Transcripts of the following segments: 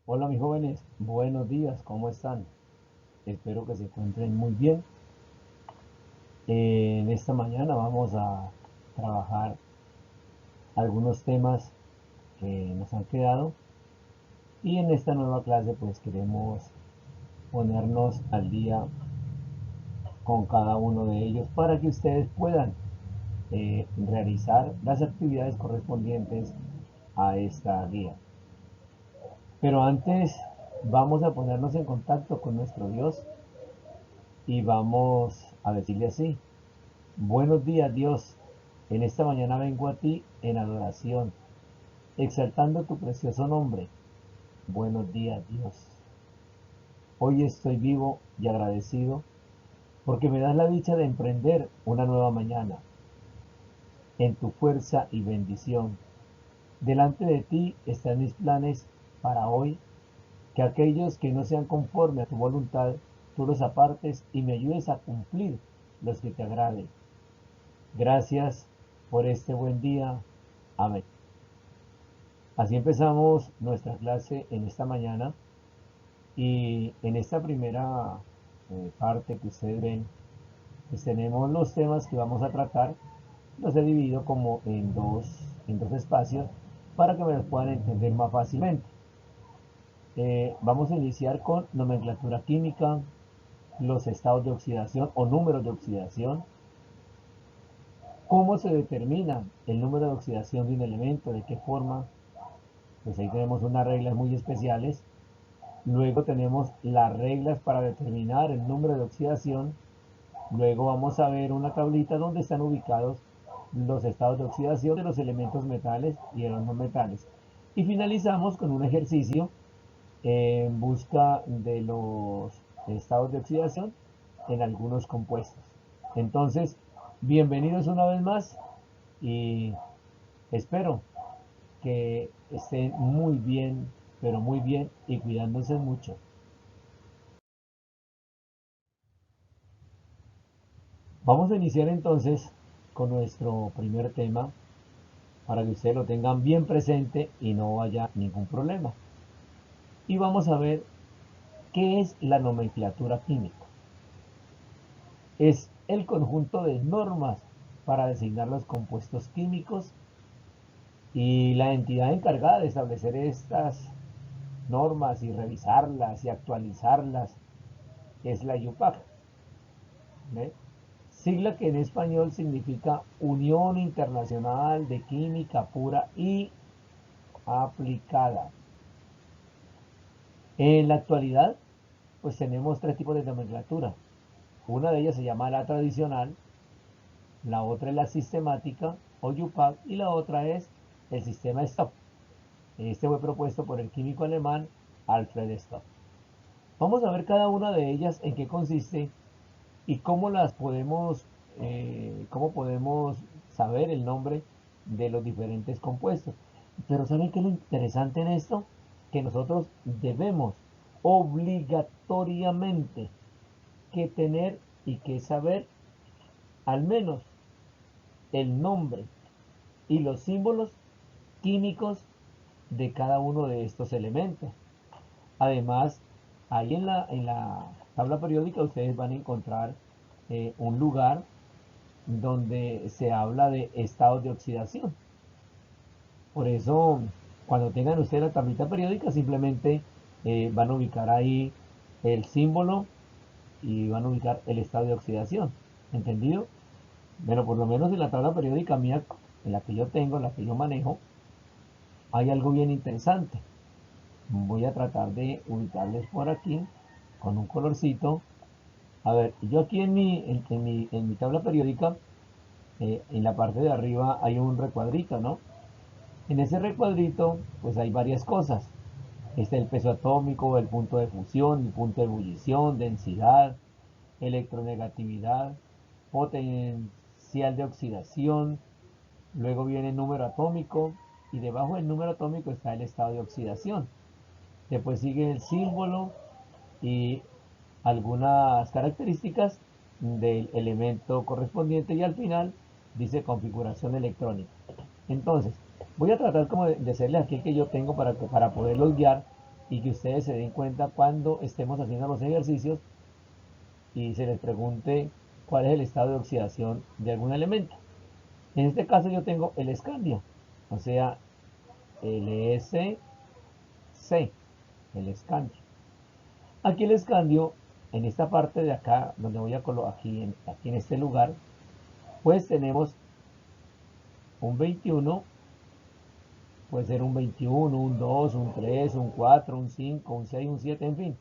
Hola mis jóvenes, buenos días, ¿cómo están? Espero que se encuentren muy bien. En esta mañana vamos a trabajar algunos temas que nos han quedado y en esta nueva clase pues queremos ponernos al día con cada uno de ellos para que ustedes puedan realizar las actividades correspondientes a esta guía. Pero antes vamos a ponernos en contacto con nuestro Dios y vamos a decirle así: buenos días, Dios. En esta mañana vengo a ti en adoración, exaltando tu precioso nombre. Buenos días, Dios. Hoy estoy vivo y agradecido porque me das la dicha de emprender una nueva mañana en tu fuerza y bendición. Delante de ti están mis planes para hoy, que aquellos que no sean conforme a tu voluntad, tú los apartes y me ayudes a cumplir los que te agraden. Gracias por este buen día. Amén. Así empezamos nuestra clase en esta mañana y en esta primera parte que ustedes ven, pues tenemos los temas que vamos a tratar. Los he dividido como en dos espacios para que me los puedan entender más fácilmente. Vamos a iniciar con nomenclatura química, los estados de oxidación o números de oxidación, cómo se determina el número de oxidación de un elemento, de qué forma, pues ahí tenemos unas reglas muy especiales. Luego tenemos las reglas para determinar el número de oxidación. Luego vamos a ver una tablita donde están ubicados los estados de oxidación de los elementos metales y de los no metales. Y finalizamos con un ejercicio en busca de los estados de oxidación en algunos compuestos. Entonces, bienvenidos una vez más y espero que estén muy bien, pero muy bien y cuidándose mucho. Vamos a iniciar entonces con nuestro primer tema para que ustedes lo tengan bien presente y no haya ningún problema. Y vamos a ver qué es la nomenclatura química. Es el conjunto de normas para designar los compuestos químicos y la entidad encargada de establecer estas normas y revisarlas y actualizarlas es la IUPAC, ¿ve? Sigla que en español significa Unión Internacional de Química Pura y Aplicada. En la actualidad, pues tenemos tres tipos de nomenclatura. Una de ellas se llama la tradicional, la otra es la sistemática o IUPAC y la otra es el sistema STOP. Este fue propuesto por el químico alemán Alfred Stopp. Vamos a ver cada una de ellas en qué consiste y cómo podemos saber el nombre de los diferentes compuestos. Pero ¿saben qué es lo interesante en esto? Que nosotros debemos obligatoriamente que tener y que saber al menos el nombre y los símbolos químicos de cada uno de estos elementos. Además, ahí en la tabla periódica ustedes van a encontrar un lugar donde se habla de estados de oxidación. Por eso, cuando tengan ustedes la tablita periódica, simplemente van a ubicar ahí el símbolo y van a ubicar el estado de oxidación. ¿Entendido? Bueno, por lo menos en la tabla periódica mía, en la que yo tengo, en la que yo manejo, hay algo bien interesante. Voy a tratar de ubicarles por aquí con un colorcito. A ver, yo aquí en mi tabla periódica, en la parte de arriba hay un recuadrito, ¿no? En ese recuadrito, pues hay varias cosas. Está el peso atómico, el punto de fusión, el punto de ebullición, densidad, electronegatividad, potencial de oxidación. Luego viene el número atómico y debajo del número atómico está el estado de oxidación. Después sigue el símbolo y algunas características del elemento correspondiente y al final dice configuración electrónica. Entonces, voy a tratar como de hacerles aquí que yo tengo para poderlos guiar y que ustedes se den cuenta cuando estemos haciendo los ejercicios y se les pregunte cuál es el estado de oxidación de algún elemento. En este caso yo tengo el escandio, o sea, LSC, el escandio. Aquí el escandio, en esta parte de acá, donde voy a colocar aquí en este lugar, pues tenemos un 21, puede ser un 21, un 2, un 3, un 4, un 5, un 6, un 7, en fin,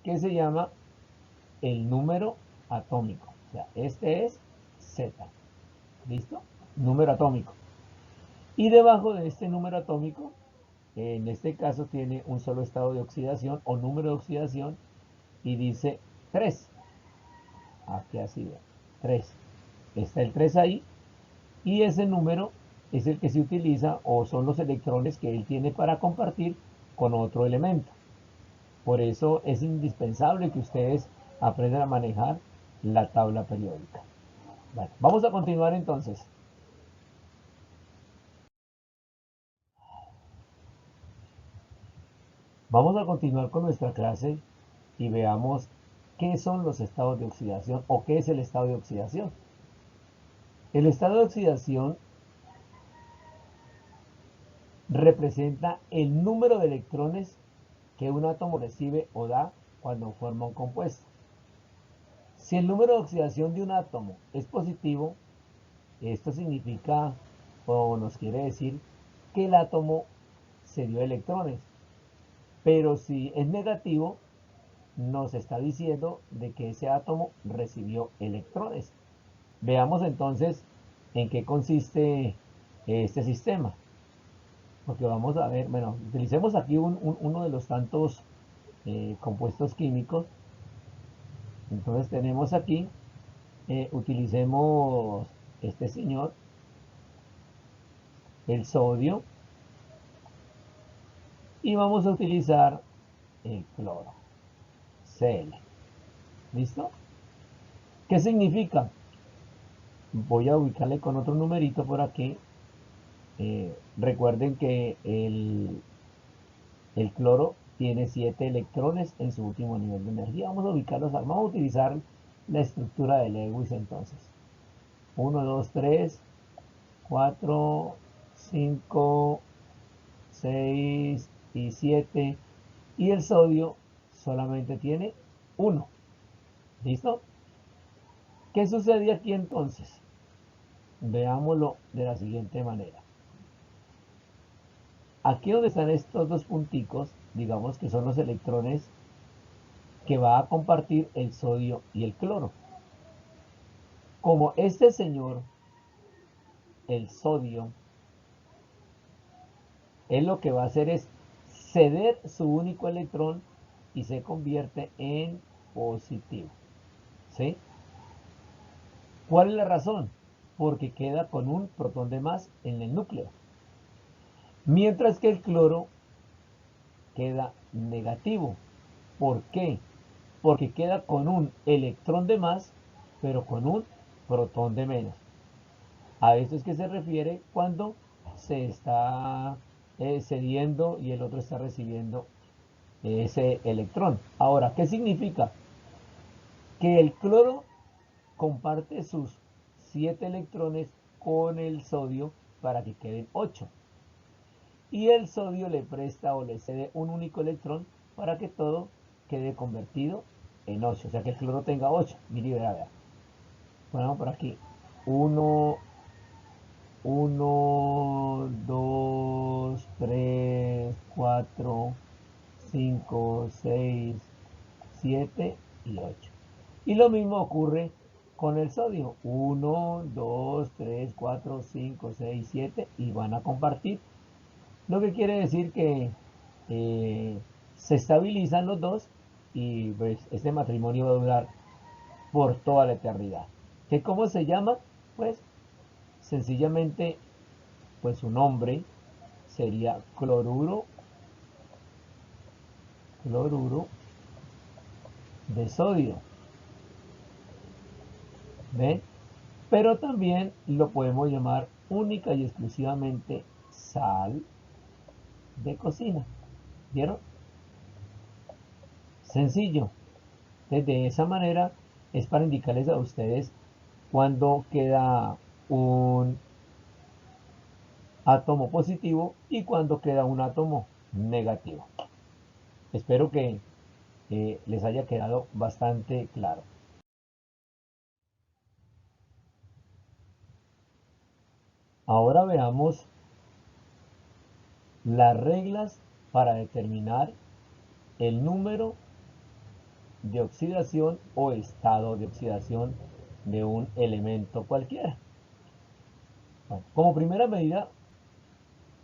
que se llama el número atómico. O sea, este es Z. ¿Listo? Número atómico. Y debajo de este número atómico, en este caso tiene un solo estado de oxidación o número de oxidación y dice 3. Aquí así ve, 3. Está el 3 ahí y ese número es el que se utiliza o son los electrones que él tiene para compartir con otro elemento. Por eso es indispensable que ustedes aprendan a manejar la tabla periódica. Vale, vamos a continuar entonces. Vamos a continuar con nuestra clase y veamos qué son los estados de oxidación o qué es el estado de oxidación. El estado de oxidación representa el número de electrones que un átomo recibe o da cuando forma un compuesto. Si el número de oxidación de un átomo es positivo, esto significa o nos quiere decir que el átomo se dio electrones. Pero si es negativo, nos está diciendo de que ese átomo recibió electrones. Veamos entonces en qué consiste este sistema. Porque vamos a ver, bueno, utilicemos aquí uno de los tantos compuestos químicos. Entonces tenemos aquí, utilicemos este señor, el sodio, y vamos a utilizar el cloro, Cl. ¿Listo? ¿Qué significa? Voy a ubicarle con otro numerito por aquí. Recuerden que el cloro tiene 7 electrones en su último nivel de energía. Vamos a ubicarlos, vamos a utilizar la estructura de Lewis entonces. 1, 2, 3, 4, 5, 6 y 7. Y el sodio solamente tiene 1. ¿Listo? ¿Qué sucede aquí entonces? Veámoslo de la siguiente manera. Aquí donde están estos dos punticos, digamos que son los electrones que va a compartir el sodio y el cloro. Como este señor, el sodio, él lo que va a hacer es ceder su único electrón y se convierte en positivo. ¿Sí? ¿Cuál es la razón? Porque queda con un protón de más en el núcleo. Mientras que el cloro queda negativo. ¿Por qué? Porque queda con un electrón de más, pero con un protón de menos. A esto es que se refiere cuando se está cediendo y el otro está recibiendo ese electrón. Ahora, ¿qué significa? Que el cloro comparte sus 7 electrones con el sodio para que queden 8. Y el sodio le presta o le cede un único electrón para que todo quede convertido en 8. O sea que el cloro tenga 8. Mire, vea. Ponemos por aquí. 1, 1, 2, 3, 4, 5, 6, 7 y 8. Y lo mismo ocurre con el sodio. 1, 2, 3, 4, 5, 6, 7 y van a compartir. Lo que quiere decir que se estabilizan los dos y pues este matrimonio va a durar por toda la eternidad. ¿Qué cómo se llama? Pues sencillamente pues su nombre sería cloruro de sodio. ¿Ven? Pero también lo podemos llamar única y exclusivamente sal de cocina. ¿Vieron? Sencillo. Entonces, de esa manera es para indicarles a ustedes cuando queda un átomo positivo y cuando queda un átomo negativo. Espero que les haya quedado bastante claro. Ahora veamos las reglas para determinar el número de oxidación o estado de oxidación de un elemento cualquiera. Bueno, como primera medida,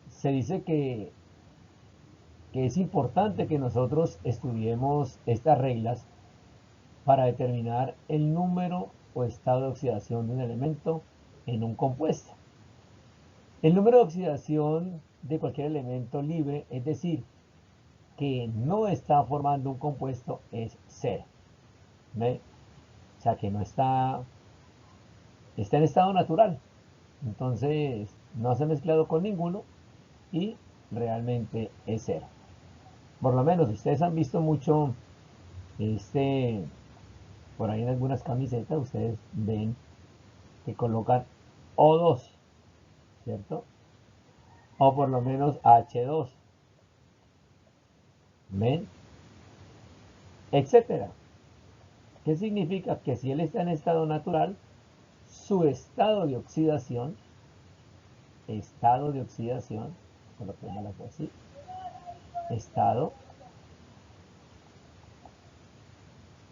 se dice que es importante que nosotros estudiemos estas reglas para determinar el número o estado de oxidación de un elemento en un compuesto. El número de oxidación de cualquier elemento libre, es decir, que no está formando un compuesto, es 0. ¿Ve? O sea que no está en estado natural. Entonces no se ha mezclado con ninguno y realmente es 0. Por lo menos ustedes han visto mucho por ahí en algunas camisetas ustedes ven que colocan O2, ¿cierto? O por lo menos H2, ¿ven? Etcétera. ¿Qué significa? Que si él está en estado natural, su estado de oxidación, coloquémoslo así, estado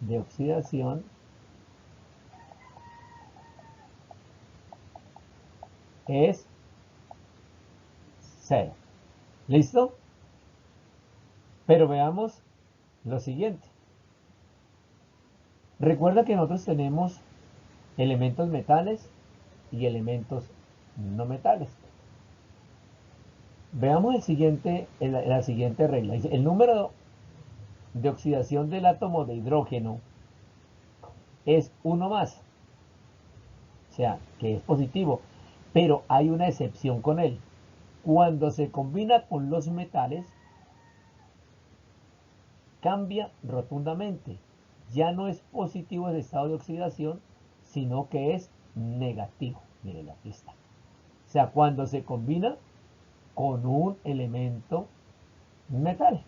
de oxidación es 0. ¿Listo? Pero veamos lo siguiente. Recuerda que nosotros tenemos elementos metales y elementos no metales. Veamos la siguiente regla. Dice, el número de oxidación del átomo de hidrógeno es 1 más. O sea, que es positivo. Pero hay una excepción con él. Cuando se combina con los metales, cambia rotundamente. Ya no es positivo el estado de oxidación, sino que es negativo. Miren, aquí está. O sea, cuando se combina con un elemento metal.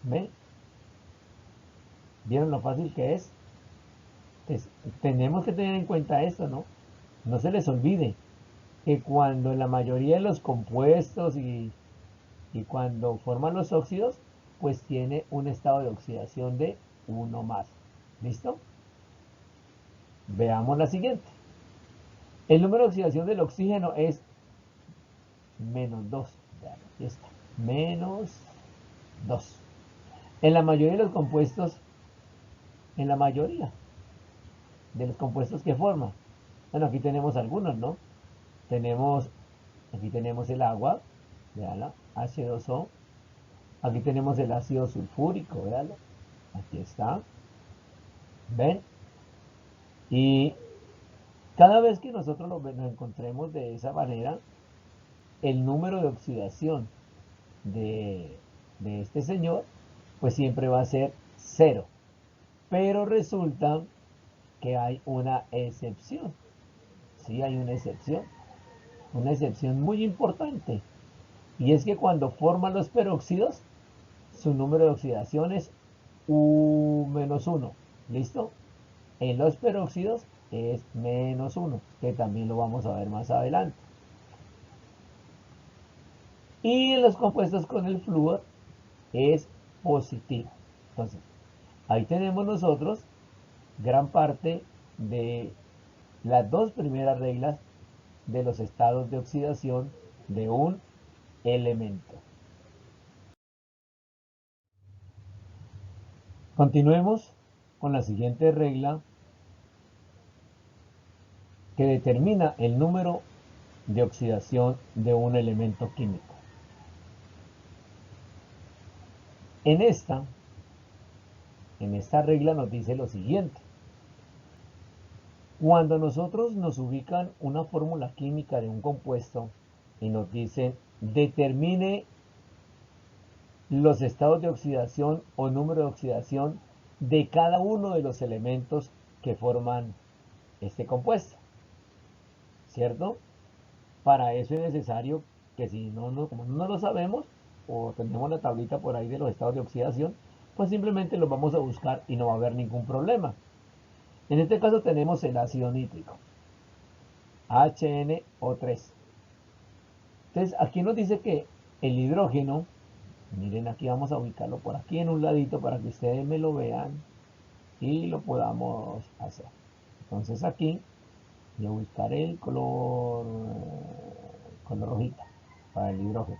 ¿Ven? ¿Vieron lo fácil que es? Entonces, tenemos que tener en cuenta esto, ¿no? No se les olvide que cuando la mayoría de los compuestos y cuando forman los óxidos, pues tiene un estado de oxidación de 1 más. ¿Listo? Veamos la siguiente. El número de oxidación del oxígeno es menos 2. Aquí está. Menos 2. En la mayoría de los compuestos, en la mayoría de los compuestos que forman. Bueno, aquí tenemos algunos, ¿no? Aquí tenemos el agua, véala, H2O. Aquí tenemos el ácido sulfúrico, véalo. Aquí está. ¿Ven? Y cada vez que nosotros nos encontremos de esa manera, el número de oxidación de este señor, pues siempre va a ser 0. Pero resulta que hay una excepción. Sí, hay una excepción. Una excepción muy importante. Y es que cuando forman los peróxidos, su número de oxidación es U-1. ¿Listo? En los peróxidos es -1, que también lo vamos a ver más adelante. Y en los compuestos con el flúor es positivo. Entonces, ahí tenemos nosotros gran parte de las dos primeras reglas de los estados de oxidación de un elemento. Continuemos con la siguiente regla que determina el número de oxidación de un elemento químico. En esta regla nos dice lo siguiente. Cuando nosotros nos ubican una fórmula química de un compuesto y nos dicen determine los estados de oxidación o número de oxidación de cada uno de los elementos que forman este compuesto, ¿cierto? Para eso es necesario que si como no lo sabemos o tenemos la tablita por ahí de los estados de oxidación, pues simplemente los vamos a buscar y no va a haber ningún problema. En este caso tenemos el ácido nítrico, HNO3. Entonces aquí nos dice que el hidrógeno, miren, aquí vamos a ubicarlo por aquí en un ladito para que ustedes me lo vean y lo podamos hacer. Entonces aquí voy a ubicar el color rojita para el hidrógeno.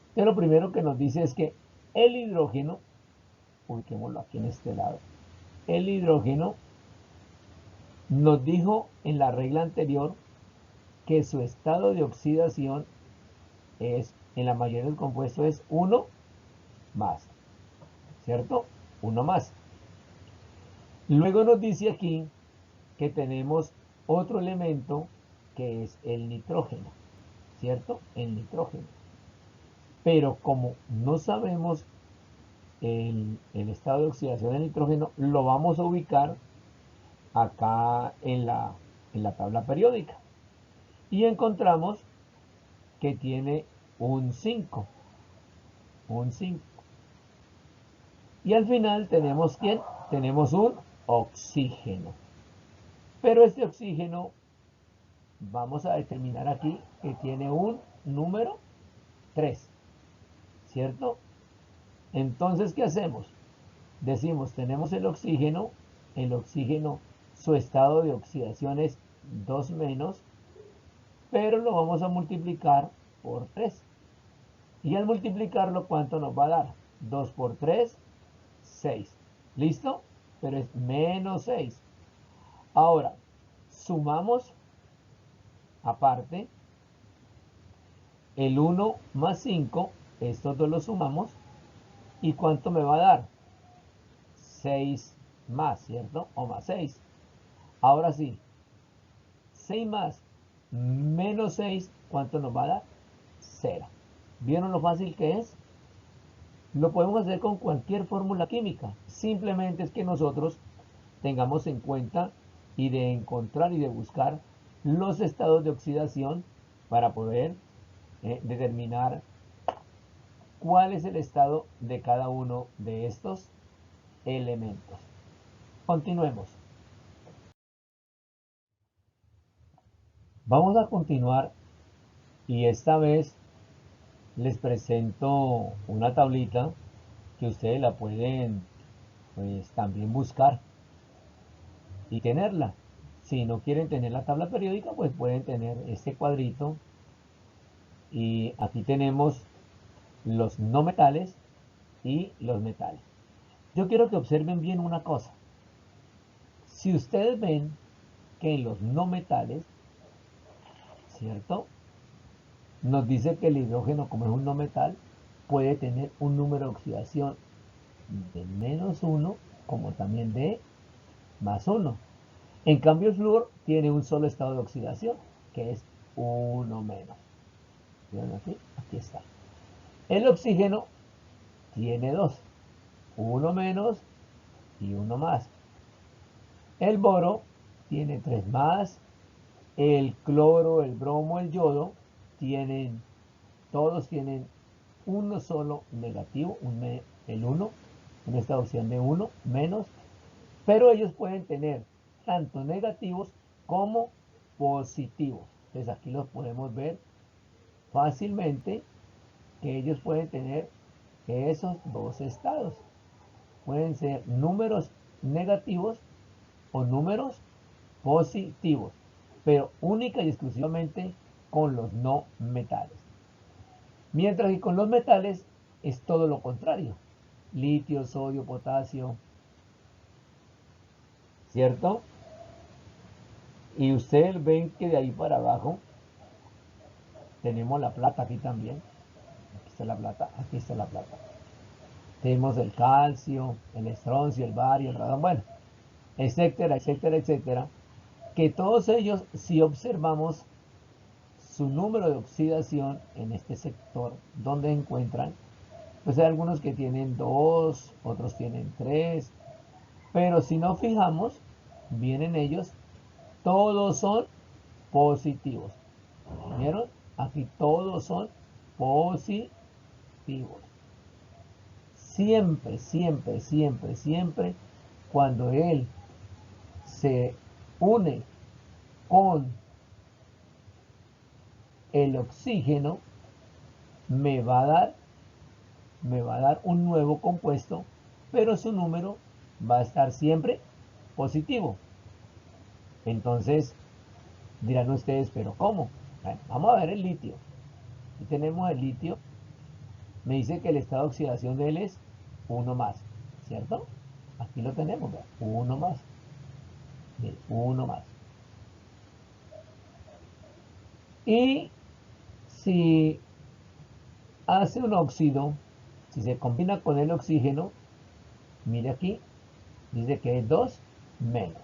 Entonces lo primero que nos dice es que el hidrógeno, ubiquémoslo aquí en este lado, el hidrógeno nos dijo en la regla anterior que su estado de oxidación es, en la mayoría del compuesto, es 1 más, ¿cierto? 1 más. Luego nos dice aquí que tenemos otro elemento que es el nitrógeno, ¿cierto? El nitrógeno. Pero como no sabemos el estado de oxidación del nitrógeno, lo vamos a ubicar acá en la tabla periódica. Y encontramos que tiene un 5. Un 5. Y al final tenemos ¿quién? Tenemos un oxígeno. Pero este oxígeno vamos a determinar aquí que tiene un número 3, ¿cierto? Entonces, ¿qué hacemos? Decimos, tenemos el oxígeno, su estado de oxidación es 2 menos, pero lo vamos a multiplicar por 3. Y al multiplicarlo, ¿cuánto nos va a dar? 2 por 3, 6. ¿Listo? Pero es menos 6. Ahora, sumamos aparte el 1 más 5, estos dos los sumamos, ¿y cuánto me va a dar? 6 más, ¿cierto? O más 6. Ahora sí, 6 más menos 6, ¿cuánto nos va a dar? 0. ¿Vieron lo fácil que es? Lo podemos hacer con cualquier fórmula química. Simplemente es que nosotros tengamos en cuenta y de encontrar y de buscar los estados de oxidación para poder determinar cuál es el estado de cada uno de estos elementos. Continuemos. Vamos a continuar y esta vez les presento una tablita que ustedes la pueden pues también buscar y tenerla. Si no quieren tener la tabla periódica, pues pueden tener este cuadrito y aquí tenemos los no metales y los metales. Yo quiero que observen bien una cosa. Si ustedes ven que en los no metales, ¿cierto? Nos dice que el hidrógeno, como es un no metal, puede tener un número de oxidación de menos 1 como también de más 1. En cambio el flúor tiene un solo estado de oxidación, que es 1 menos. ¿Vieron aquí? Aquí está. El oxígeno tiene 2, 1 menos y 1 más. El boro tiene 3 más. El cloro, el bromo, el yodo todos tienen uno solo negativo, el 1, una estado de oxidación de 1 menos, pero ellos pueden tener tanto negativos como positivos. Entonces aquí los podemos ver fácilmente que ellos pueden tener esos dos estados. Pueden ser números negativos o números positivos, pero única y exclusivamente con los no metales. Mientras que con los metales es todo lo contrario. Litio, sodio, potasio, ¿cierto? Y ustedes ven que de ahí para abajo tenemos la plata aquí también. Aquí está la plata, aquí está la plata. Tenemos el calcio, el estroncio, el bario, el radón, bueno, etcétera, etcétera, etcétera. Que todos ellos, si observamos su número de oxidación en este sector donde encuentran, Pues hay algunos que tienen 2, otros tienen 3, pero si nos fijamos, vienen ellos, todos son positivos. ¿Vieron? Aquí todos son positivos. Siempre, siempre, siempre, siempre, cuando él se une con el oxígeno, me va a dar, me va a dar un nuevo compuesto, pero su número va a estar siempre positivo. Entonces dirán ustedes, pero ¿cómo? Bueno, vamos a ver el litio. Aquí tenemos el litio. Me dice que el estado de oxidación de él es 1 más, ¿cierto? Aquí lo tenemos, 1 más, 1 más. Y si hace un óxido, si se combina con el oxígeno, mire aquí, dice que es 2 menos,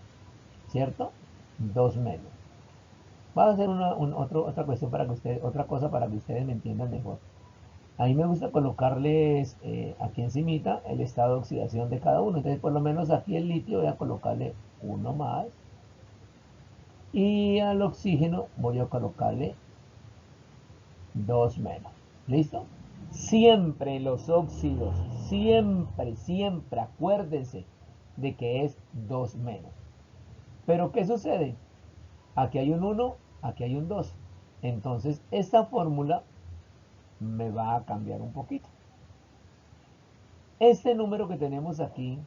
¿cierto? 2 menos. Voy a hacer otra cuestión para que ustedes, otra cosa para que ustedes me entiendan mejor. A mí me gusta colocarles aquí encimita el estado de oxidación de cada uno. Entonces, por lo menos aquí el litio voy a colocarle 1 más. Y al oxígeno voy a colocarle 2 menos. ¿Listo? Siempre los óxidos, siempre, siempre acuérdense de que es 2 menos. Pero ¿qué sucede? Aquí hay un 1, aquí hay un 2. Entonces esta fórmula me va a cambiar un poquito. Este número que tenemos aquí,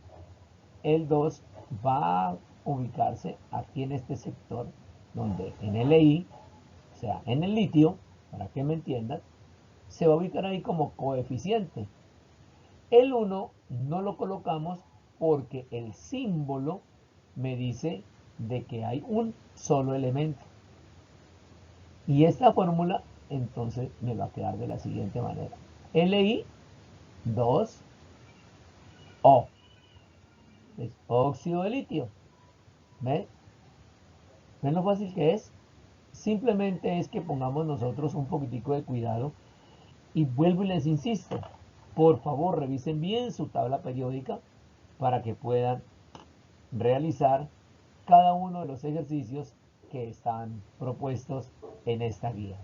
el 2, va a ubicarse aquí en este sector, donde en Li, o sea, en el litio, para que me entiendan, se va a ubicar ahí como coeficiente. El 1 no lo colocamos porque el símbolo me dice de que hay un solo elemento. Y esta fórmula entonces me va a quedar de la siguiente manera. Li 2O. Es óxido de litio. ¿Ven? ¿Ven lo fácil que es? Simplemente es que pongamos nosotros un poquitico de cuidado. Y vuelvo y les insisto, por favor revisen bien su tabla periódica para que puedan realizar cada uno de los ejercicios que están propuestos en esta guía.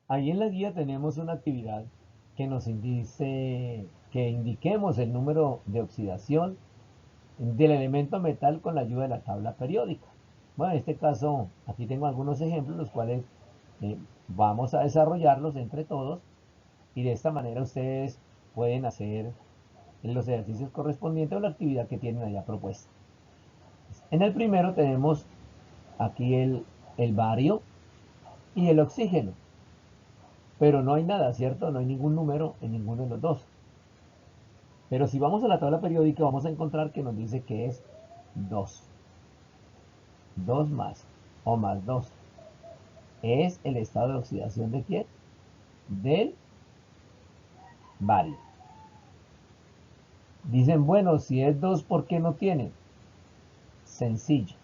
Ahí en la guía tenemos una actividad que nos dice que indiquemos el número de oxidación del elemento metal con la ayuda de la tabla periódica. Bueno, en este caso, aquí tengo algunos ejemplos, los cuales vamos a desarrollarlos entre todos y de esta manera ustedes pueden hacer los ejercicios correspondientes o la actividad que tienen allá propuesta. En el primero tenemos aquí el bario y el oxígeno, pero no hay nada, ¿cierto? No hay ningún número en ninguno de los dos. Pero si vamos a la tabla periódica vamos a encontrar que nos dice que es 2. 2 más o más 2. Es el estado de oxidación de ¿quién? Del bario. Dicen, bueno, si es 2, ¿por qué no tiene? Sencillo.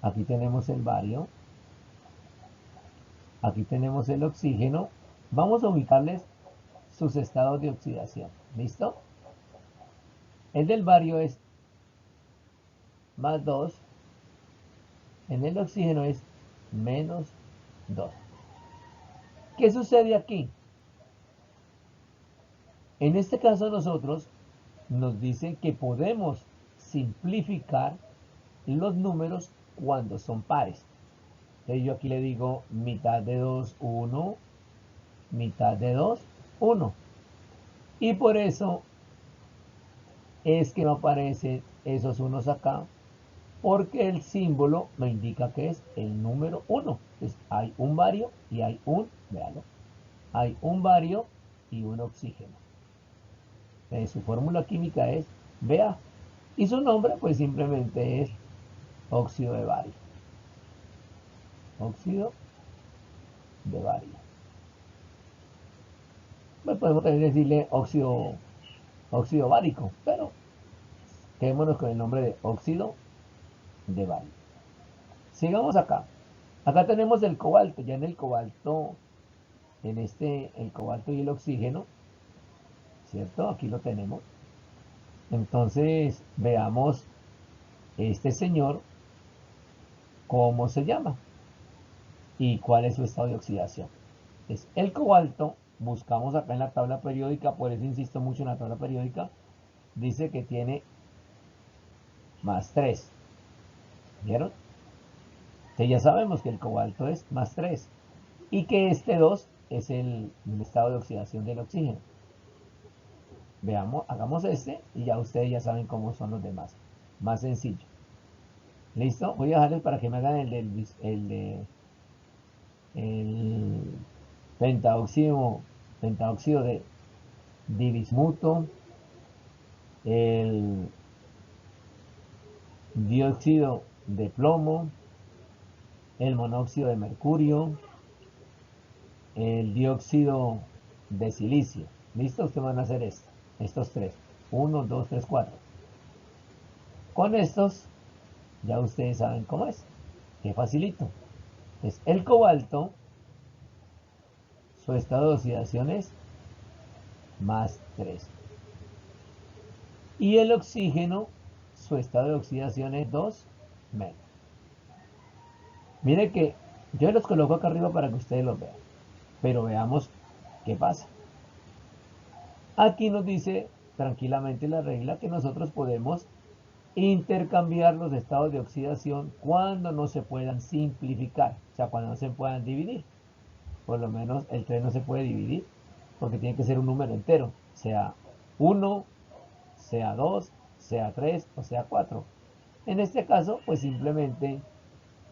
Aquí tenemos el bario. Aquí tenemos el oxígeno. Vamos a ubicarles sus estados de oxidación. ¿Listo? El del bario es más 2. En el oxígeno es menos 2. ¿Qué sucede aquí? En este caso nosotros nos dicen que podemos simplificar los números cuando son pares. Entonces yo aquí le digo mitad de 2, 1, mitad de 2, 1. Y por eso es que no aparecen esos unos acá, porque el símbolo me indica que es el número 1. Entonces hay un bario y hay véalo, hay un bario y un oxígeno. Su fórmula química es Ba y su nombre pues simplemente es óxido de bario. Óxido de bario. Pues podemos también decirle óxido bárico, pero quedémonos con el nombre de óxido de bario. Sigamos acá. Acá tenemos el cobalto, ya en el cobalto, el cobalto y el oxígeno, ¿cierto? Aquí lo tenemos. Entonces, veamos este señor, cómo se llama y cuál es su estado de oxidación. Es el cobalto, buscamos acá en la tabla periódica, por eso insisto mucho en la tabla periódica, dice que tiene más 3. ¿Vieron? Entonces ya sabemos que el cobalto es más 3 y que este 2 es el estado de oxidación del oxígeno. Veamos, hagamos este y ya ustedes ya saben cómo son los demás. Más sencillo. ¿Listo? Voy a dejarles para que me hagan el pentaóxido de dibismuto, el dióxido de plomo, el monóxido de mercurio, el dióxido de silicio. ¿Listo? Ustedes van a hacer esto, estos tres. Uno, dos, tres, cuatro. Con estos ya ustedes saben cómo es. Qué facilito. Entonces, el cobalto, su estado de oxidación es más 3. Y el oxígeno, su estado de oxidación es 2 menos. Mire que yo los coloco acá arriba para que ustedes los vean. Pero veamos qué pasa. Aquí nos dice tranquilamente la regla que nosotros podemos intercambiar los estados de oxidación cuando no se puedan simplificar, o sea, cuando no se puedan dividir. Por lo menos el 3 no se puede dividir porque tiene que ser un número entero, sea 1, sea 2, sea 3 o sea 4. En este caso, pues simplemente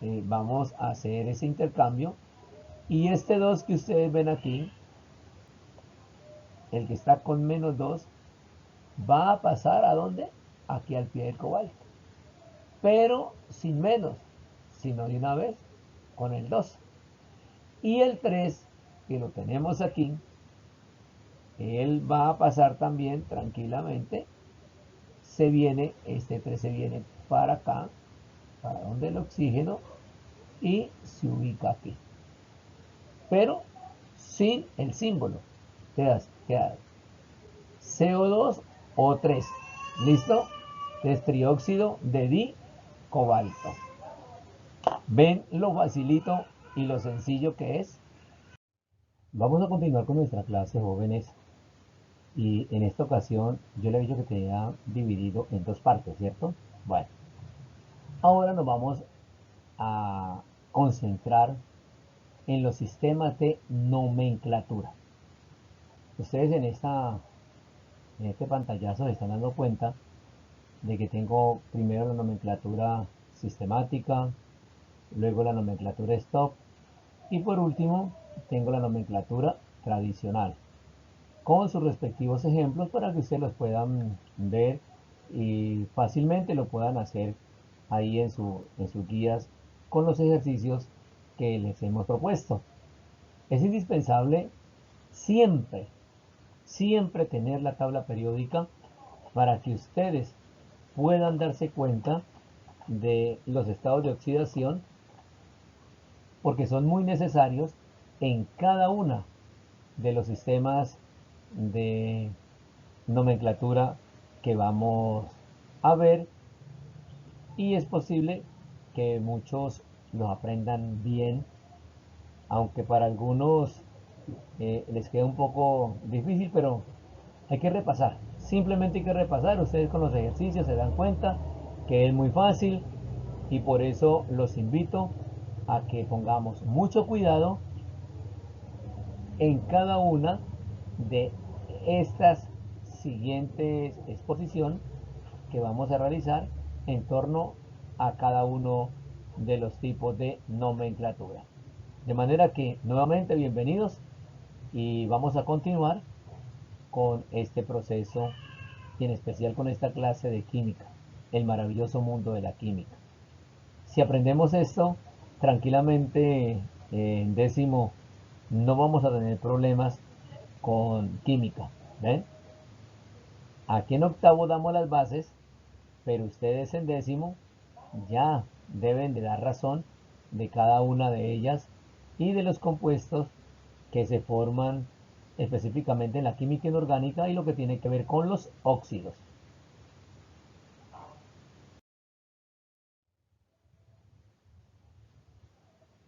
vamos a hacer ese intercambio y este 2 que ustedes ven aquí, el que está con menos 2, va a pasar ¿a dónde? Aquí al pie del cobalto. Pero sin menos, sino de una vez con el 2. Y el 3, que lo tenemos aquí, él va a pasar también tranquilamente. Este 3 se viene para acá, para donde el oxígeno, y se ubica aquí. Pero sin el símbolo. Queda CO2 o 3. ¿Listo? Es trióxido de di-cobalto. ¿Ven lo facilito y lo sencillo que es? Vamos a continuar con nuestra clase, jóvenes. Y en esta ocasión yo le he dicho que tenía dividido en dos partes, ¿cierto? Bueno, ahora nos vamos a concentrar en los sistemas de nomenclatura. Ustedes en este pantallazo se están dando cuenta de que tengo primero la nomenclatura sistemática, luego la nomenclatura stop y por último tengo la nomenclatura tradicional con sus respectivos ejemplos para que ustedes los puedan ver y fácilmente lo puedan hacer ahí en sus guías con los ejercicios que les hemos propuesto. Es indispensable siempre, siempre tener la tabla periódica para que ustedes puedan darse cuenta de los estados de oxidación porque son muy necesarios en cada una de los sistemas de nomenclatura que vamos a ver y es posible que muchos los aprendan bien, aunque para algunos les queda un poco difícil, pero hay que repasar, simplemente hay que repasar. Ustedes con los ejercicios se dan cuenta que es muy fácil y por eso los invito a que pongamos mucho cuidado en cada una de estas siguientes exposición que vamos a realizar en torno a cada uno de los tipos de nomenclatura. De manera que nuevamente bienvenidos y vamos a continuar con este proceso y en especial con esta clase de química, el maravilloso mundo de la química. Si aprendemos esto tranquilamente en décimo no vamos a tener problemas con química. ¿Ven? Aquí en octavo damos las bases, pero ustedes en décimo ya deben de dar razón de cada una de ellas y de los compuestos que se forman específicamente en la química inorgánica y lo que tiene que ver con los óxidos.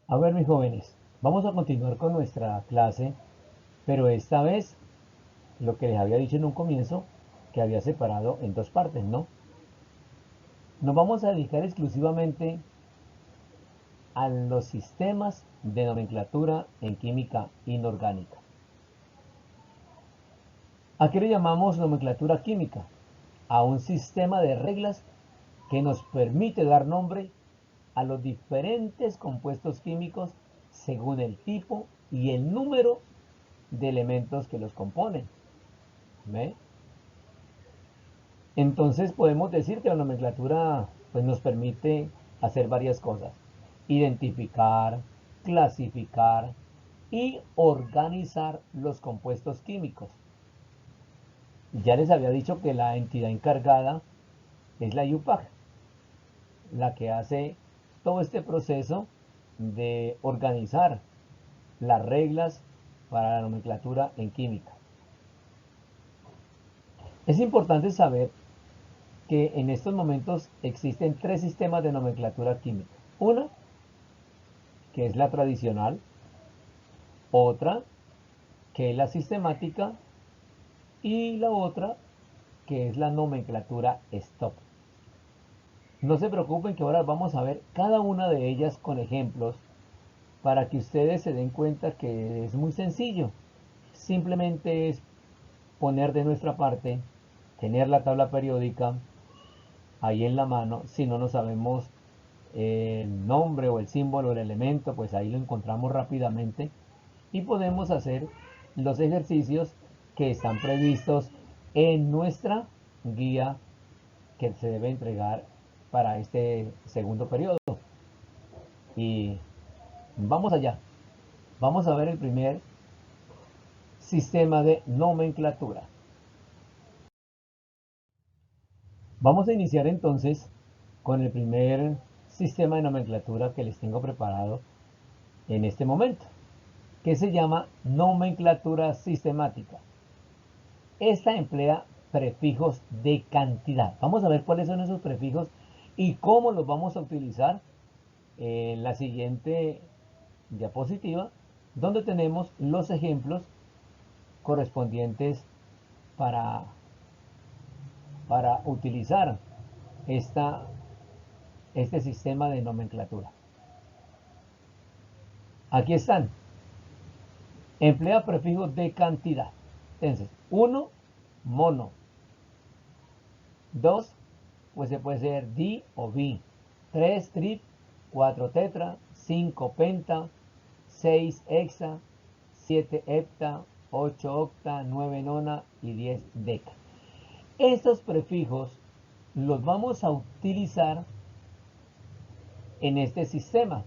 A ver, mis jóvenes, vamos a continuar con nuestra clase, pero esta vez lo que les había dicho en un comienzo, que había separado en dos partes, ¿no? Nos vamos a dedicar exclusivamente a los sistemas de nomenclatura en química inorgánica. ¿A qué le llamamos nomenclatura química? A un sistema de reglas que nos permite dar nombre a los diferentes compuestos químicos según el tipo y el número de elementos que los componen. ¿Ve? Entonces podemos decir que la nomenclatura pues, nos permite hacer varias cosas. Identificar, clasificar y organizar los compuestos químicos. Ya les había dicho que la entidad encargada es la IUPAC, la que hace todo este proceso de organizar las reglas para la nomenclatura en química. Es importante saber que en estos momentos existen tres sistemas de nomenclatura química. Una, que es la tradicional, otra, que es la sistemática, y la otra, que es la nomenclatura stop. No se preocupen que ahora vamos a ver cada una de ellas con ejemplos para que ustedes se den cuenta que es muy sencillo. Simplemente es poner de nuestra parte, tener la tabla periódica ahí en la mano. Si no nos sabemos el nombre o el símbolo, el elemento, pues ahí lo encontramos rápidamente y podemos hacer los ejercicios que están previstos en nuestra guía que se debe entregar para este segundo periodo. Y vamos allá. Vamos a ver el primer sistema de nomenclatura. Vamos a iniciar entonces con el primer sistema de nomenclatura que les tengo preparado en este momento, que se llama nomenclatura sistemática. Esta emplea prefijos de cantidad. Vamos a ver cuáles son esos prefijos y cómo los vamos a utilizar en la siguiente diapositiva, donde tenemos los ejemplos correspondientes para, para utilizar este sistema de nomenclatura. Aquí están. Emplea prefijos de cantidad. Entonces, 1, mono. 2, pues se puede ser di o bi. 3, trip. 4, tetra. 5, penta. 6, hexa. 7, hepta. 8, octa. 9, nona. Y 10, deca. Estos prefijos los vamos a utilizar en este sistema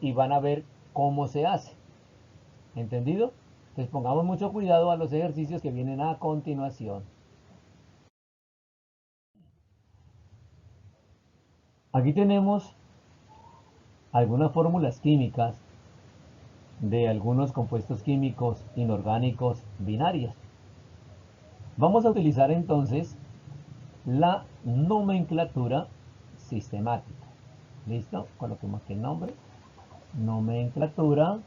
y van a ver cómo se hace. ¿Entendido? Entonces pongamos mucho cuidado a los ejercicios que vienen a continuación. Aquí tenemos algunas fórmulas químicas de algunos compuestos químicos inorgánicos binarios. Vamos a utilizar entonces la nomenclatura sistemática. ¿Listo? Coloquemos aquí el nombre. Nomenclatura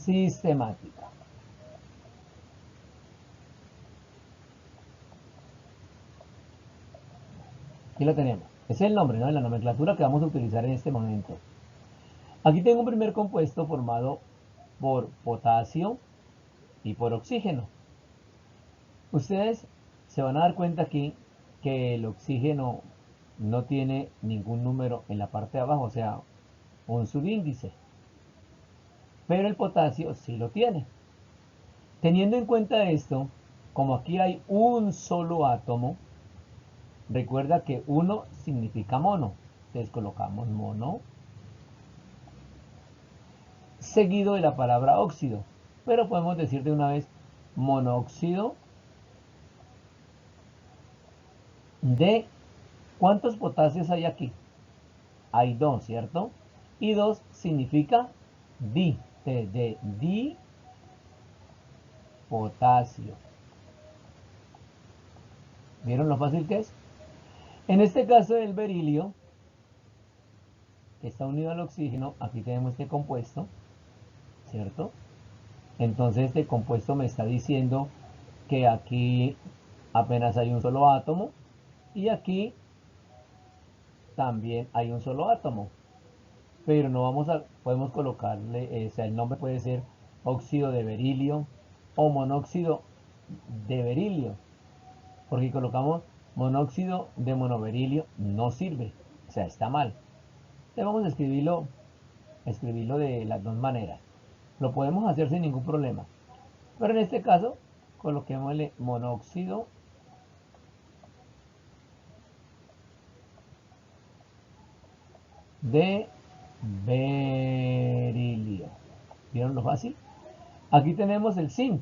sistemática. Aquí lo tenemos. Es el nombre, ¿no? La nomenclatura que vamos a utilizar en este momento. Aquí tengo un primer compuesto formado por potasio y por oxígeno. Ustedes se van a dar cuenta aquí que el oxígeno no tiene ningún número en la parte de abajo, o sea, un subíndice. Pero el potasio sí lo tiene. Teniendo en cuenta esto, como aquí hay un solo átomo, recuerda que uno significa mono. Entonces colocamos mono, seguido de la palabra óxido. Pero podemos decir de una vez monóxido de ¿cuántos potasios hay aquí? Hay 2, ¿cierto? Y 2 significa di potasio. ¿Vieron lo fácil que es? En este caso del berilio, que está unido al oxígeno, aquí tenemos este compuesto, ¿cierto? Entonces este compuesto me está diciendo que aquí apenas hay un solo átomo y aquí también hay un solo átomo. Pero no podemos colocarle, o sea, el nombre puede ser óxido de berilio o monóxido de berilio, porque colocamos monóxido de monoberilio, no sirve, o sea, está mal. Entonces vamos a escribirlo de las dos maneras. Lo podemos hacer sin ningún problema, pero en este caso coloquémosle monóxido de berilio. ¿Vieron lo fácil? Aquí tenemos el zinc.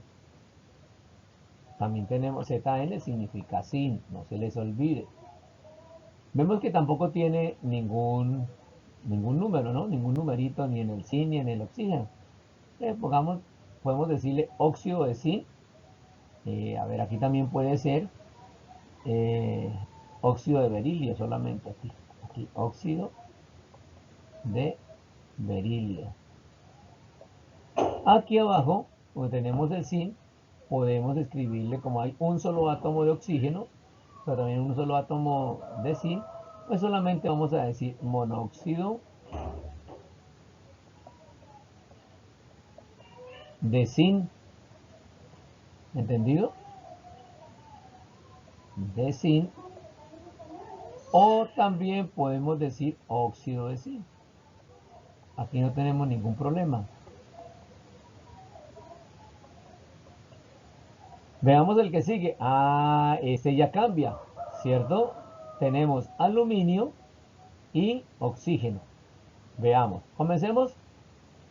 También tenemos ZN, significa zinc, no se les olvide. Vemos que tampoco tiene ningún número, ¿no? Ningún numerito ni en el zinc ni en el oxígeno. Podemos decirle óxido de zinc. A ver, aquí también puede ser eh, óxido de berilio solamente. Aquí óxido de berilio. Aquí abajo, donde tenemos el zinc, podemos escribirle como hay un solo átomo de oxígeno, pero también un solo átomo de zinc, pues solamente vamos a decir monóxido de zinc, ¿entendido? De zinc, o también podemos decir óxido de zinc. Aquí no tenemos ningún problema. Veamos el que sigue. Ah, ese ya cambia, ¿cierto? Tenemos aluminio y oxígeno. Veamos. Comencemos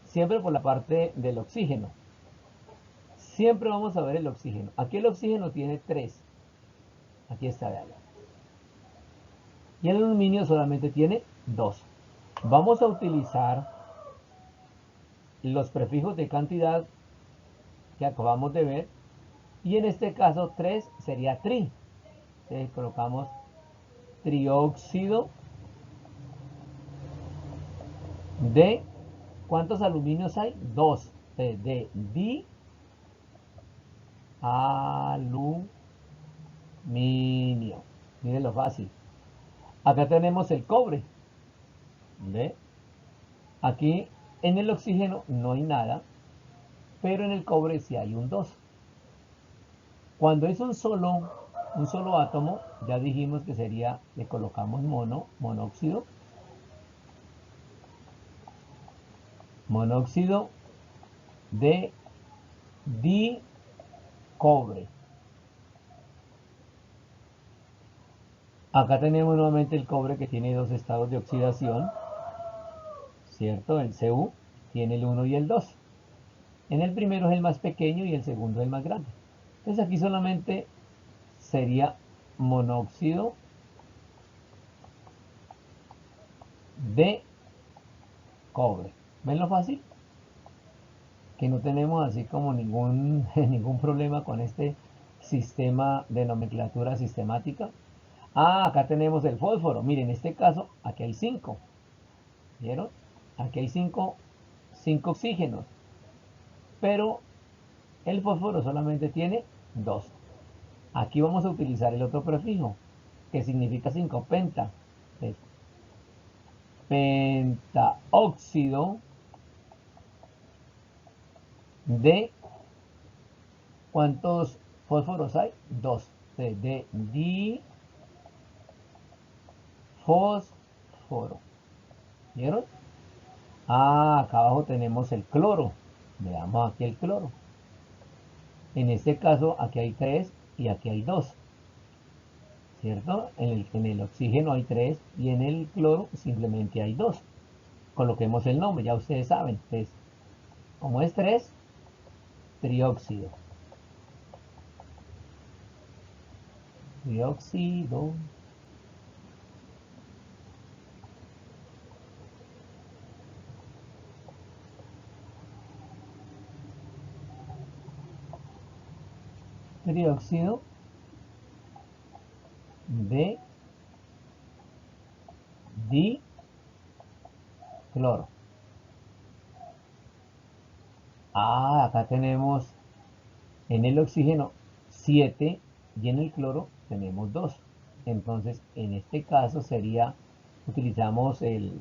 siempre por la parte del oxígeno. Siempre vamos a ver el oxígeno. Aquí el oxígeno tiene 3. Aquí está, vean. Y el aluminio solamente tiene 2. Vamos a utilizar los prefijos de cantidad que acabamos de ver. Y en este caso 3 sería tri. Entonces colocamos trióxido de... ¿Cuántos aluminios hay? 2. De aluminio. Miren lo fácil. Acá tenemos el cobre. ¿Ve? Aquí en el oxígeno no hay nada, pero en el cobre sí hay un 2. Cuando es un solo átomo, ya dijimos que sería, le colocamos monóxido de dicobre. Acá tenemos nuevamente el cobre que tiene dos estados de oxidación, ¿cierto? El Cu tiene el 1 y el 2. En el primero es el más pequeño y el segundo es el más grande. Entonces aquí solamente sería monóxido de cobre. ¿Ven lo fácil? Que no tenemos así como ningún problema con este sistema de nomenclatura sistemática. Ah, acá tenemos el fósforo. Miren, en este caso, aquí hay 5. ¿Vieron? Aquí hay 5 oxígenos. Pero el fósforo solamente tiene 2. Aquí vamos a utilizar el otro prefijo, que significa 5, penta. Pentaóxido de... ¿Cuántos fósforos hay? 2. De difósforo. ¿Vieron? Ah, acá abajo tenemos el cloro. Veamos aquí el cloro. En este caso, aquí hay 3 y aquí hay 2. ¿Cierto? En el oxígeno hay 3 y en el cloro simplemente hay 2. Coloquemos el nombre, ya ustedes saben. Entonces, como es 3, trióxido. Trióxido trióxido de dicloro. Acá tenemos en el oxígeno 7 y en el cloro tenemos 2. Entonces, en este caso sería, utilizamos el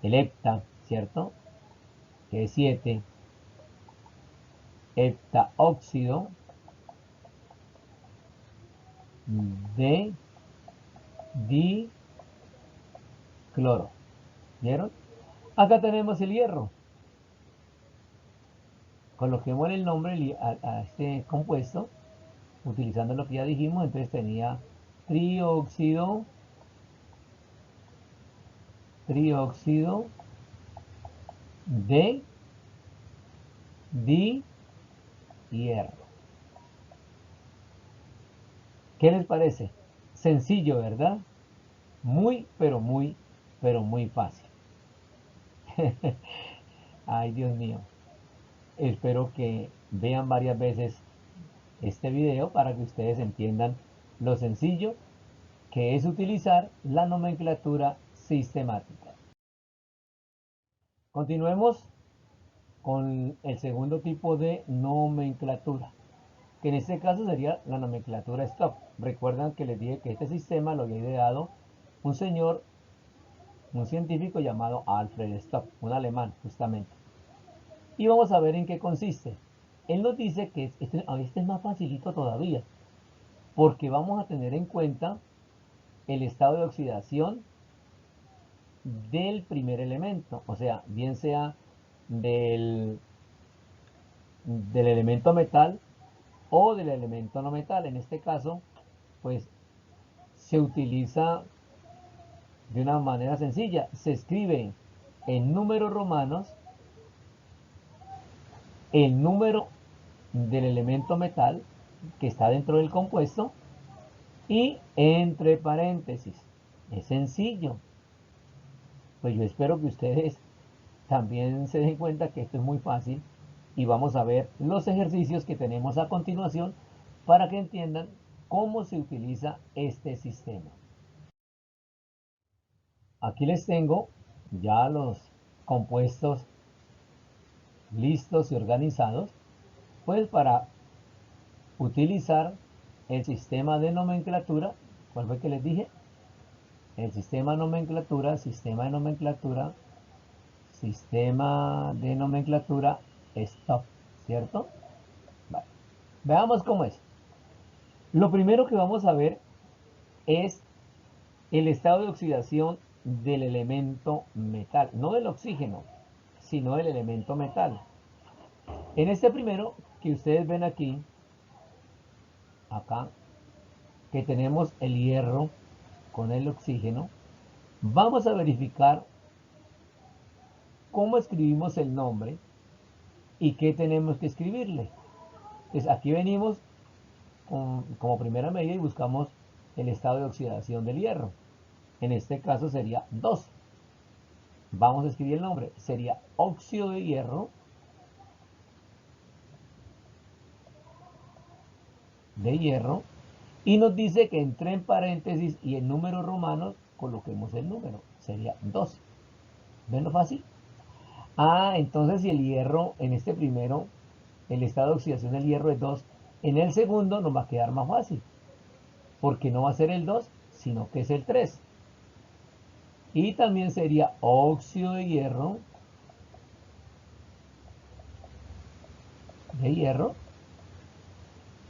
hepta, ¿cierto? Que es 7, heptaóxido de dicloro. ¿Vieron? Acá tenemos el hierro. Coloquemos el nombre a este compuesto, utilizando lo que ya dijimos. Entonces tenía trióxido de hierro. ¿Qué les parece? Sencillo, ¿verdad? Muy, pero muy fácil. Ay, Dios mío. Espero que vean varias veces este video para que ustedes entiendan lo sencillo que es utilizar la nomenclatura sistemática. Continuemos con el segundo tipo de nomenclatura, que en este caso sería la nomenclatura Stock. Recuerdan que les dije que este sistema lo había ideado un señor, un científico llamado Alfred Stock, un alemán justamente. Y vamos a ver en qué consiste. Él nos dice que este es más facilito todavía, porque vamos a tener en cuenta el estado de oxidación del primer elemento, o sea, bien sea del, del elemento metal o del elemento no metal. En este caso, pues se utiliza de una manera sencilla. Se escribe en números romanos el número del elemento metal que está dentro del compuesto y entre paréntesis. Es sencillo. Pues yo espero que ustedes también se den cuenta que esto es muy fácil y vamos a ver los ejercicios que tenemos a continuación para que entiendan cómo se utiliza este sistema. Aquí les tengo ya los compuestos listos y organizados, pues para utilizar el sistema de nomenclatura. ¿Cuál fue que les dije? El sistema de nomenclatura, stop, ¿cierto? Vale. Veamos cómo es. Lo primero que vamos a ver es el estado de oxidación del elemento metal, no del oxígeno, sino del elemento metal. En este primero que ustedes ven aquí, acá, que tenemos el hierro con el oxígeno, vamos a verificar cómo escribimos el nombre y qué tenemos que escribirle. Entonces aquí venimos como primera medida y buscamos el estado de oxidación del hierro. En este caso sería 2. Vamos a escribir el nombre. Sería óxido de hierro, y nos dice que entre en paréntesis y en números romanos coloquemos el número. Sería 2. ¿Ven lo fácil? Entonces si el hierro en este primero, el estado de oxidación del hierro es 2, en el segundo nos va a quedar más fácil, porque no va a ser el 2, sino que es el 3. Y también sería óxido de hierro,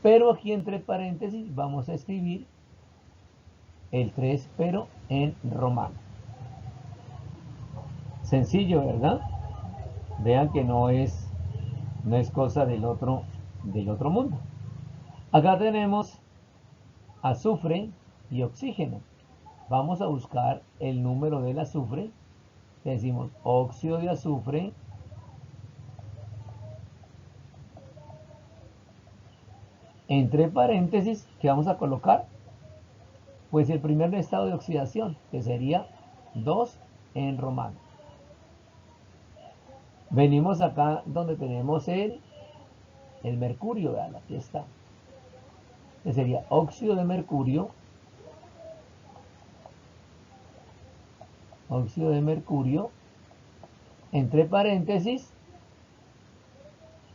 pero aquí entre paréntesis vamos a escribir el 3, pero en romano. Sencillo, ¿verdad? Vean que no es cosa del otro mundo. Acá tenemos azufre y oxígeno. Vamos a buscar el número del azufre. Decimos óxido de azufre entre paréntesis, ¿qué vamos a colocar? Pues el primer estado de oxidación, que sería 2 en romano. Venimos acá donde tenemos el mercurio, vean, aquí está. que sería óxido de mercurio, entre paréntesis,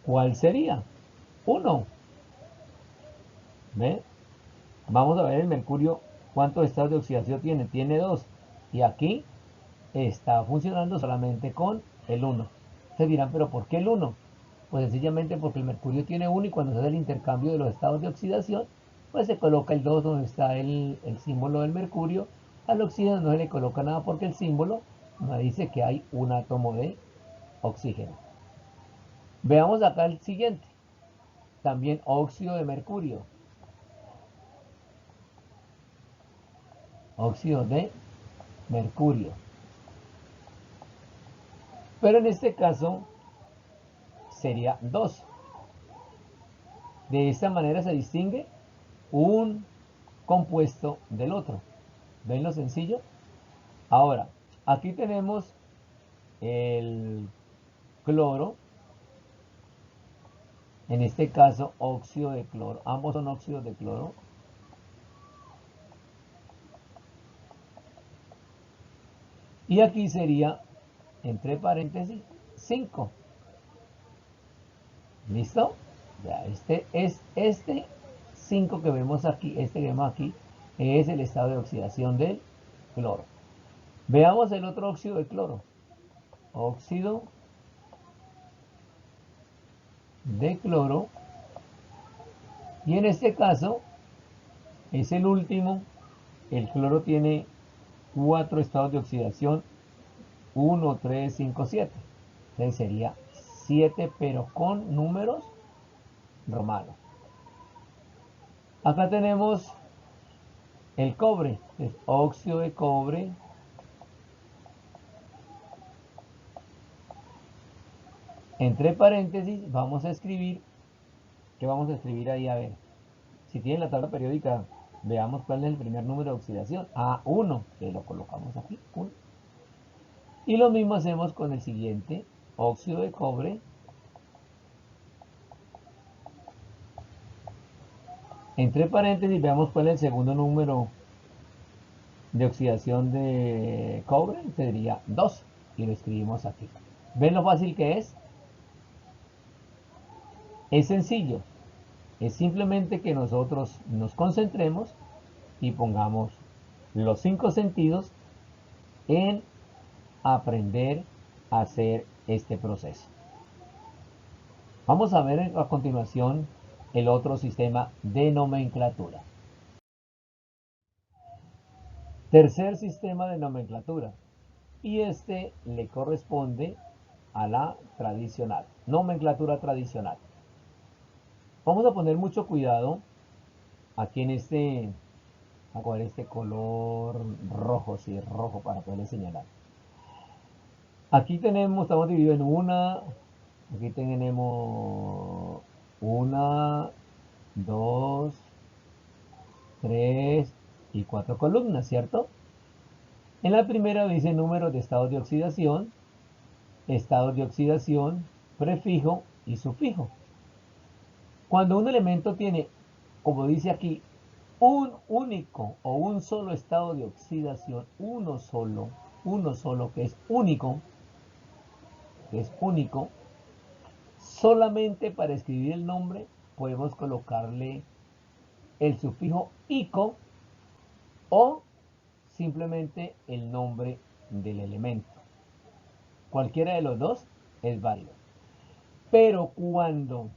¿cuál sería? 1. ¿Ve? Vamos a ver el mercurio, ¿cuántos estados de oxidación tiene? Tiene 2. Y aquí está funcionando solamente con el 1. Se dirán, ¿pero por qué el 1? Pues sencillamente porque el mercurio tiene 1 y cuando se hace el intercambio de los estados de oxidación, pues se coloca el 2 donde está el símbolo del mercurio. Al oxígeno no se le coloca nada porque el símbolo nos dice que hay un átomo de oxígeno. Veamos acá el siguiente. También óxido de mercurio. Óxido de mercurio. Pero en este caso sería 2. De esta manera se distingue un compuesto del otro. ¿Ven lo sencillo? Ahora, aquí tenemos el cloro, en este caso óxido de cloro, ambos son óxidos de cloro. Y aquí sería, entre paréntesis, 5. ¿Listo? Ya, este 5 que vemos aquí, es el estado de oxidación del cloro. Veamos el otro óxido de cloro. Óxido de cloro. Y en este caso es el último. El cloro tiene 4 estados de oxidación. 1, 3, 5, 7. Entonces sería 7 pero con números romanos. Acá tenemos el cobre. Es óxido de cobre. Entre paréntesis vamos a escribir. ¿Qué vamos a escribir ahí? A ver. Si tienen la tabla periódica, veamos cuál es el primer número de oxidación. A1, que lo colocamos aquí. 1. Y lo mismo hacemos con el siguiente. Óxido de cobre. Entre paréntesis, veamos cuál es el segundo número de oxidación de cobre. Sería 2. Y lo escribimos aquí. ¿Ven lo fácil que es? Es sencillo. Es simplemente que nosotros nos concentremos y pongamos los 5 sentidos en aprender a hacer este proceso. Vamos a ver a continuación el otro sistema de nomenclatura. Tercer sistema de nomenclatura. Y este le corresponde a la tradicional. Nomenclatura tradicional. Vamos a poner mucho cuidado aquí en a coger este color rojo, sí, rojo para poderle señalar. Aquí estamos divididos aquí tenemos una, dos, tres y 4 columnas, ¿cierto? En la primera dice número de estados de oxidación, prefijo y sufijo. Cuando un elemento tiene, como dice aquí, un único o un solo estado de oxidación, uno solo que es único, solamente para escribir el nombre podemos colocarle el sufijo ico o simplemente el nombre del elemento. Cualquiera de los dos es válido. Pero cuando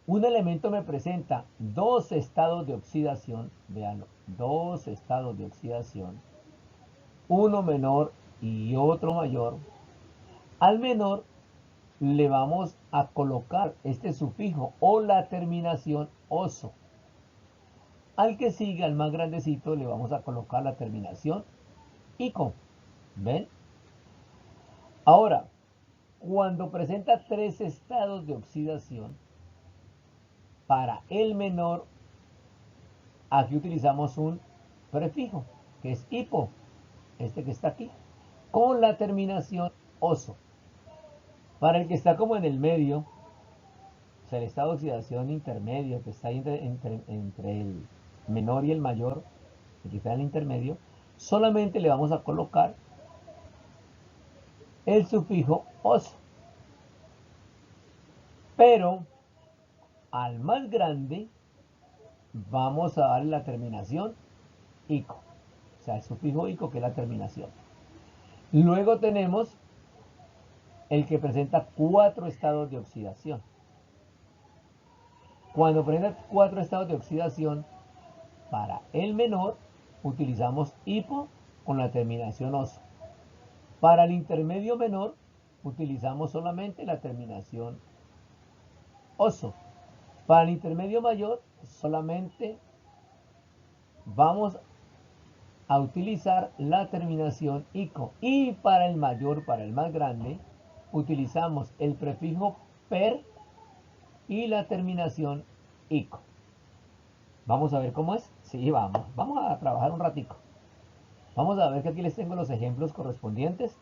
un elemento me presenta dos estados de oxidación, veanlo, dos estados de oxidación, uno menor y otro mayor, al menor le vamos a colocar este sufijo o la terminación oso. Al que siga, al más grandecito, le vamos a colocar la terminación ico. ¿Ven? Ahora, cuando presenta tres estados de oxidación, para el menor, aquí utilizamos un prefijo, que es hipo, este que está aquí, con la terminación oso. Para el que está como en el medio, o sea, el estado de oxidación intermedio que está ahí entre el menor y el mayor, el que está en el intermedio, solamente le vamos a colocar el sufijo oso. Pero al más grande vamos a darle la terminación ico, o sea, el sufijo ico, que es la terminación. Luego tenemos el que presenta 4 estados de oxidación. Cuando presenta 4 estados de oxidación, para el menor utilizamos hipo con la terminación oso. Para el intermedio menor utilizamos solamente la terminación oso. Para el intermedio mayor solamente vamos a utilizar la terminación ico. Y para el mayor, para el más grande, utilizamos el prefijo per y la terminación ico. Vamos a ver cómo es. Sí, vamos a trabajar un ratico. Vamos a ver que aquí les tengo los ejemplos correspondientes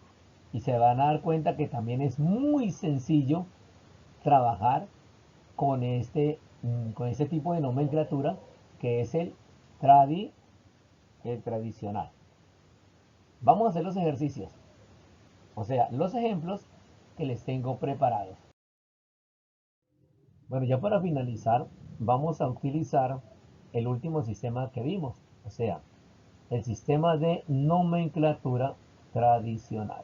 y se van a dar cuenta que también es muy sencillo trabajar con este tipo de nomenclatura, que es el tradicional. Vamos a hacer los ejercicios, o sea, los ejemplos que les tengo preparados. Bueno, ya para finalizar, vamos a utilizar el último sistema que vimos, o sea, el sistema de nomenclatura tradicional.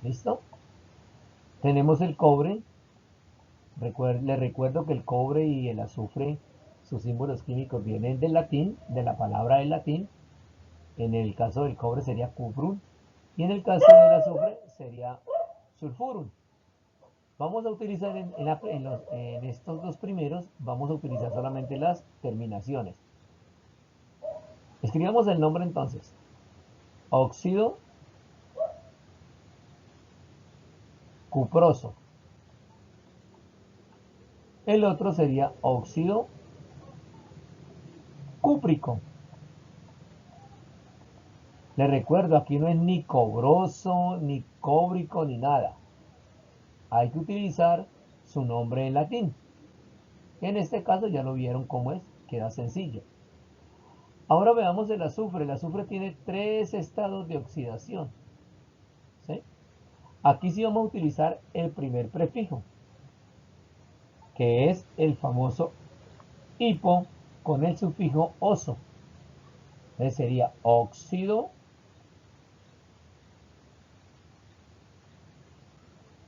¿Listo? Tenemos el cobre. Les recuerdo que el cobre y el azufre, sus símbolos químicos vienen del latín, de la palabra del latín. En el caso del cobre sería cuprum y en el caso del azufre sería sulfurum. Vamos a utilizar en estos dos primeros, vamos a utilizar solamente las terminaciones. Escribamos el nombre entonces. Óxido cuproso. El otro sería óxido cúprico. Les recuerdo, aquí no es ni cobroso, ni cóbrico, ni nada. Hay que utilizar su nombre en latín. En este caso ya lo vieron cómo es, queda sencillo. Ahora veamos el azufre. El azufre tiene 3 estados de oxidación. ¿Sí? Aquí sí vamos a utilizar el primer prefijo, que es el famoso hipo con el sufijo oso. Entonces sería óxido,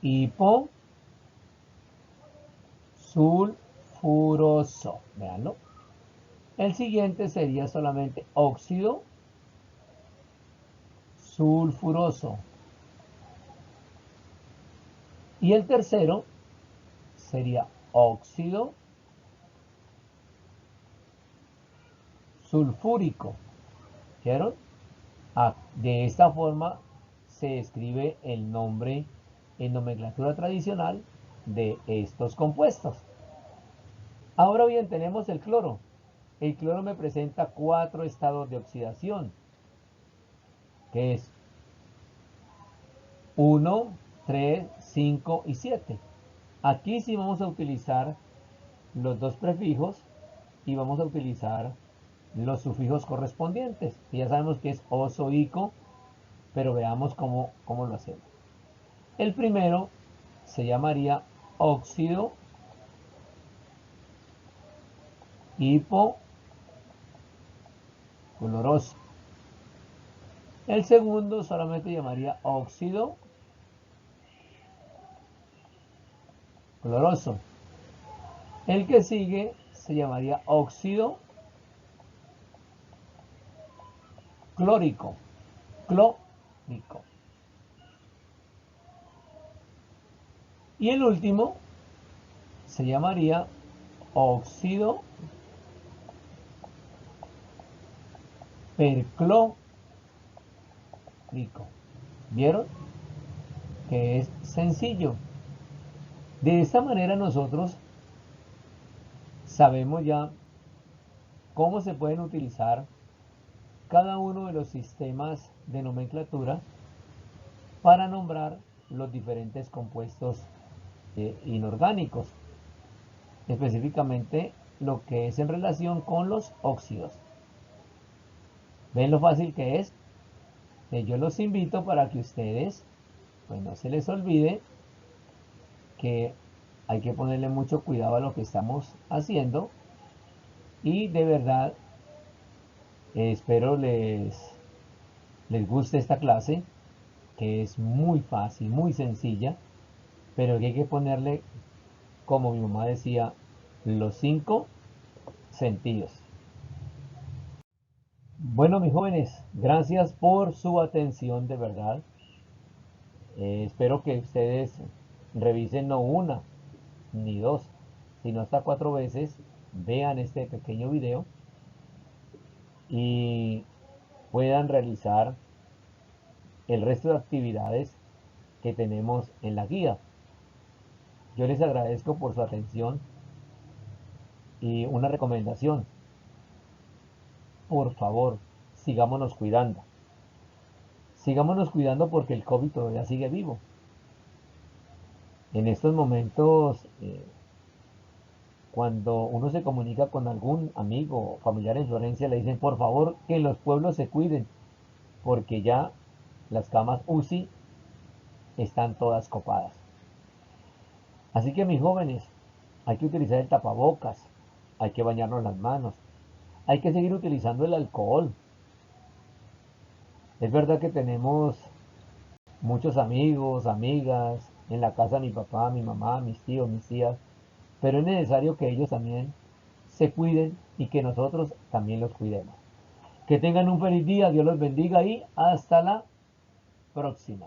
hipo, sulfuroso. Veanlo. El siguiente sería solamente óxido sulfuroso. Y el tercero sería óxido sulfúrico. ¿Vieron? De esta forma se escribe el nombre en nomenclatura tradicional de estos compuestos. Ahora bien, tenemos el cloro. El cloro me presenta 4 estados de oxidación, que es 1, 3, 5 y 7. Aquí sí vamos a utilizar los dos prefijos y vamos a utilizar los sufijos correspondientes. Y ya sabemos que es oso, ico, pero veamos cómo lo hacemos. El primero se llamaría óxido hipocloroso. El segundo solamente llamaría óxido cloroso. El que sigue se llamaría óxido clórico. Clórico. Y el último se llamaría óxido perclórico. ¿Vieron? Que es sencillo. De esta manera nosotros sabemos ya cómo se pueden utilizar cada uno de los sistemas de nomenclatura para nombrar los diferentes compuestos inorgánicos, específicamente lo que es en relación con los óxidos. ¿Ven lo fácil que es? Yo los invito para que ustedes, pues no se les olvide que hay que ponerle mucho cuidado a lo que estamos haciendo y de verdad espero les guste esta clase, que es muy fácil, muy sencilla, pero que hay que ponerle, como mi mamá decía, los 5 sentidos. Bueno, mis jóvenes, gracias por su atención de verdad. Espero que ustedes revisen no una ni dos, sino hasta 4 veces, vean este pequeño video y puedan realizar el resto de actividades que tenemos en la guía. Yo les agradezco por su atención y una recomendación. Por favor, sigámonos cuidando. Sigámonos cuidando porque el COVID todavía sigue vivo. En estos momentos, cuando uno se comunica con algún amigo o familiar en Florencia, le dicen por favor que los pueblos se cuiden, porque ya las camas UCI están todas copadas. Así que mis jóvenes, hay que utilizar el tapabocas, hay que bañarnos las manos, hay que seguir utilizando el alcohol. Es verdad que tenemos muchos amigos, amigas, en la casa de mi papá, mi mamá, mis tíos, mis tías, pero es necesario que ellos también se cuiden y que nosotros también los cuidemos. Que tengan un feliz día, Dios los bendiga y hasta la próxima.